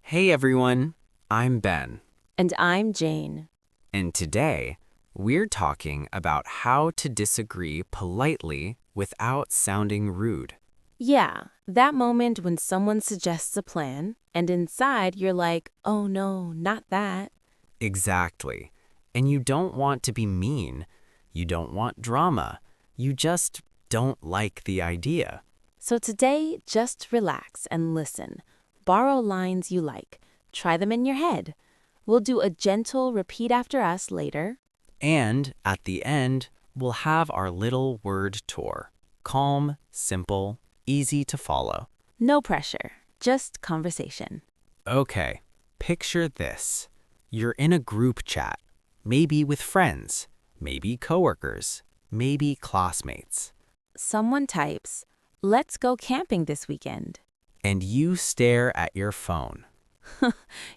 Hey everyone, I'm Ben, And I'm Jane. and today we're talking about how to disagree politely without sounding rude. Yeah, that moment when someone suggests a plan, and inside you're like, oh no, not that. Exactly. And you don't want to be mean, you don't want drama, you just don't like the idea. So today, just relax and listen. Borrow lines you like. Try them in your head. We'll do a gentle repeat after us later. And at the end, we'll have our little word tour. Calm, simple, easy to follow. No pressure, just conversation. Okay, picture this. You're in a group chat, maybe with friends, maybe coworkers, maybe classmates, Someone types, let's go camping this weekend. and you stare at your phone.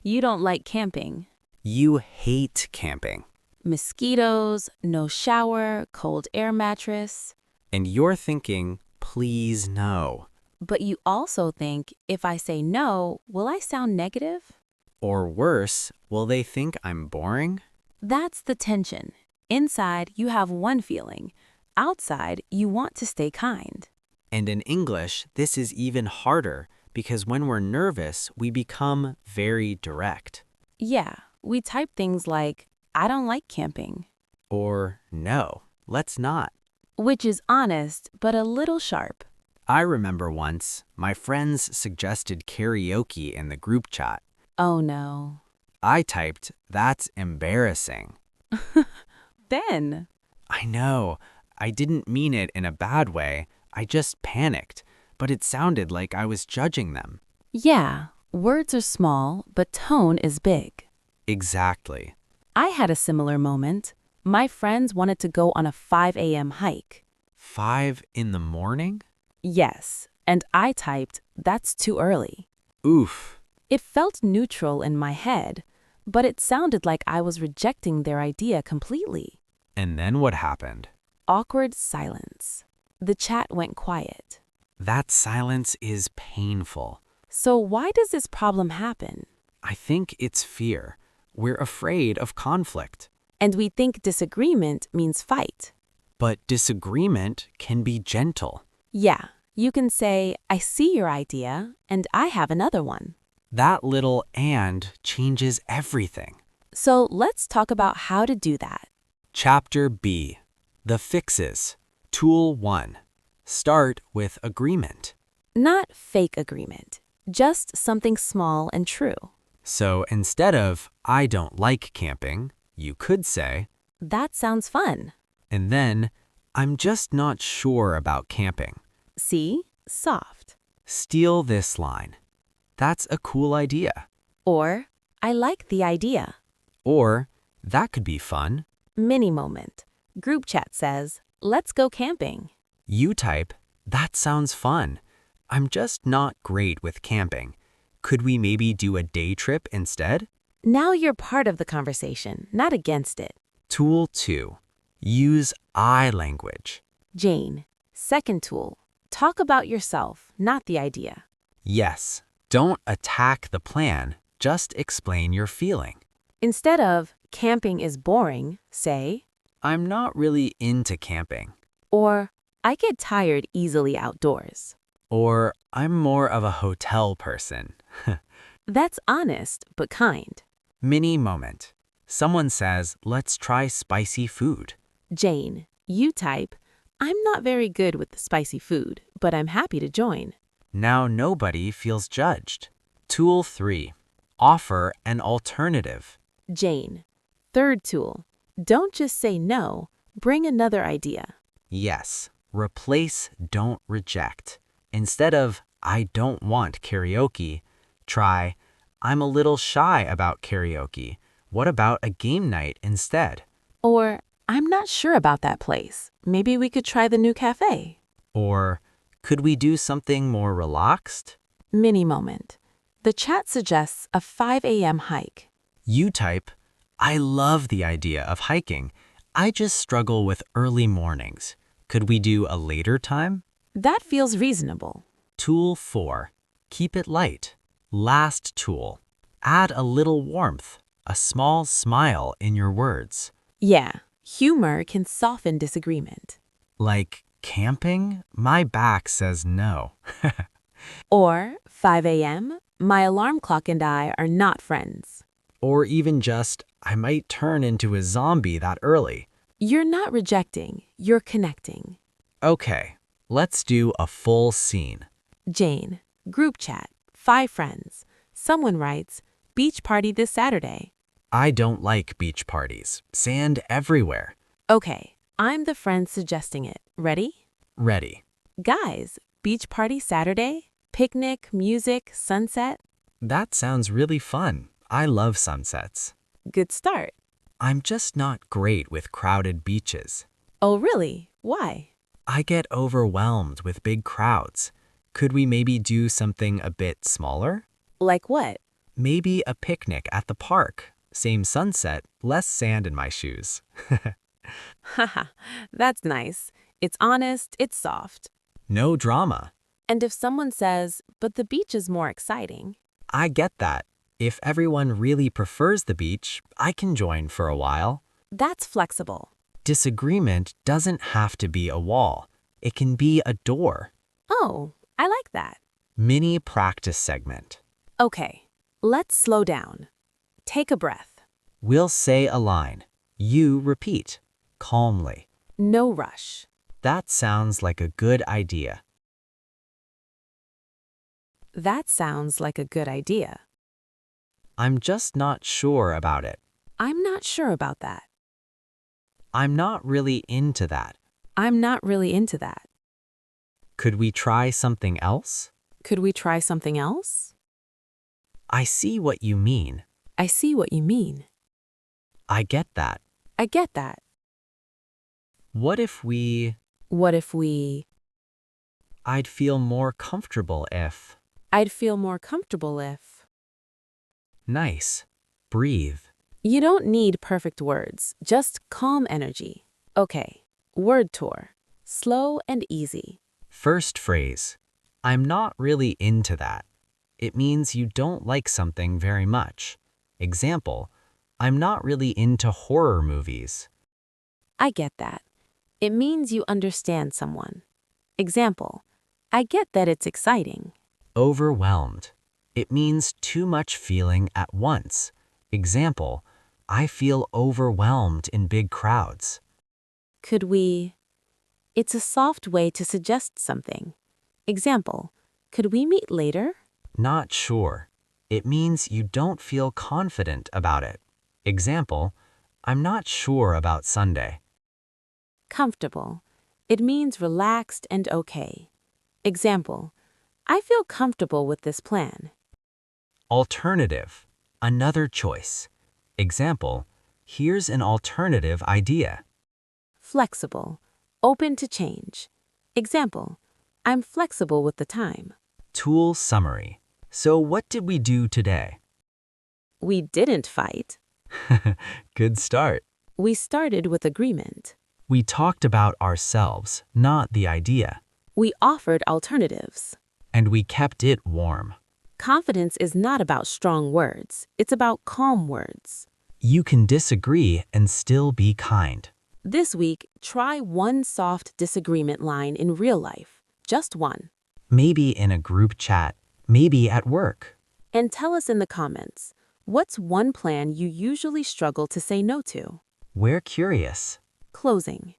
You don't like camping. You hate camping, Mosquitoes, no shower, cold air mattress. and you're thinking, please no. But you also think, if I say no, will I sound negative? Or worse, will they think I'm boring? That's the tension. Inside, you have one feeling. Outside, you want to stay kind. And in English, this is even harder because when we're nervous, we become very direct. Yeah, we type things like, I don't like camping, Or no, let's not. which is honest, but a little sharp. I remember once, my friends suggested karaoke in the group chat. Oh no. I typed, that's embarrassing. Ben. I know, I didn't mean it in a bad way, I just panicked, but it sounded like I was judging them. Yeah, words are small, but tone is big. Exactly. I had a similar moment. My friends wanted to go on a 5 a.m. hike. 5 in the morning? Yes, and I typed, that's too early. Oof. It felt neutral in my head, but it sounded like I was rejecting their idea completely. And then what happened? Awkward silence. The chat went quiet. That silence is painful. So why does this problem happen? I think it's fear. We're afraid of conflict. And we think disagreement means fight. But disagreement can be gentle. Yeah, you can say, I see your idea, and I have another one. That little and changes everything. So let's talk about how to do that. Chapter B. The Fixes. Tool 1. Start with agreement. Not fake agreement, just something small and true. So instead of, I don't like camping, you could say, That sounds fun. and then, I'm just not sure about camping. See? Soft. Steal this line. That's a cool idea. Or, I like the idea. Or, that could be fun. Mini moment. Group chat says, let's go camping. You type, that sounds fun. I'm just not great with camping. Could we maybe do a day trip instead? Now you're part of the conversation, not against it. Tool 2. Use I language. Jane. Second tool. Talk about yourself, not the idea. Yes, don't attack the plan, just explain your feeling. Instead of, camping is boring, say, I'm not really into camping. or, I get tired easily outdoors. Or, I'm more of a hotel person. That's honest, but kind. Mini moment. Someone says, let's try spicy food. Jane. You type, I'm not very good with the spicy food, but I'm happy to join. Now nobody feels judged. Tool 3. Offer an alternative. Jane. Third tool. Don't just say no, bring another idea. Yes, replace don't reject. Instead of, I don't want karaoke, try, I'm a little shy about karaoke. What about a game night instead? Or, I'm not sure about that place. Maybe we could try the new cafe. Or, could we do something more relaxed? Mini moment. The chat suggests a 5 a.m. hike. You type, I love the idea of hiking. I just struggle with early mornings. Could we do a later time? That feels reasonable. Tool 4. Keep it light. Last tool. Add a little warmth, a small smile in your words. Yeah, humor can soften disagreement. Like, camping? My back says no. Or 5 a.m., my alarm clock and I are not friends. Or even just, I might turn into a zombie that early. You're not rejecting, you're connecting. Okay, let's do a full scene. Jane, group chat, 5 friends. Someone writes, beach party this Saturday. I don't like beach parties. Sand everywhere. Okay, I'm the friend suggesting it. Ready? Ready. Guys, beach party Saturday? Picnic, music, sunset? That sounds really fun. I love sunsets. Good start. I'm just not great with crowded beaches. Oh, really? Why? I get overwhelmed with big crowds. Could we maybe do something a bit smaller? Like what? Maybe a picnic at the park. Same sunset, less sand in my shoes. Haha, that's nice. It's honest, it's soft. No drama. And if someone says, but the beach is more exciting, I get that. If everyone really prefers the beach, I can join for a while. that's flexible. Disagreement doesn't have to be a wall. It can be a door. Oh, I like that. Mini practice segment. Okay, let's slow down. Take a breath. We'll say a line. You repeat, calmly. No rush. That sounds like a good idea. That sounds like a good idea. I'm just not sure about it. I'm not sure about that. I'm not really into that. I'm not really into that. Could we try something else? Could we try something else? I see what you mean. I see what you mean. I get that. I get that. What if we... What if we... I'd feel more comfortable if... I'd feel more comfortable if... Nice. Breathe. You don't need perfect words, just calm energy. Okay, word tour. Slow and easy. First phrase. I'm not really into that. It means you don't like something very much. Example, I'm not really into horror movies. I get that. It means you understand someone. Example, I get that it's exciting. Overwhelmed. It means too much feeling at once. Example, I feel overwhelmed in big crowds. Could we... It's a soft way to suggest something. Example, could we meet later? Not sure. It means you don't feel confident about it. Example, I'm not sure about Sunday. Comfortable. It means relaxed and okay. Example, I feel comfortable with this plan. Alternative. Another choice. Example, here's an alternative idea. Flexible. Open to change. Example, I'm flexible with the time. Tool summary. So what did we do today? We didn't fight. Good start. We started with agreement. We talked about ourselves, not the idea. We offered alternatives. And we kept it warm. Confidence is not about strong words. It's about calm words. You can disagree and still be kind. This week, try one soft disagreement line in real life. Just one. Maybe in a group chat, maybe at work. And tell us in the comments, what's one plan you usually struggle to say no to? We're curious. Closing.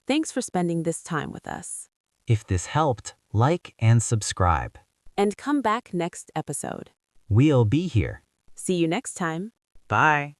Thanks for spending this time with us. If this helped, like and subscribe. And come back next episode. We'll be here. See you next time. Bye.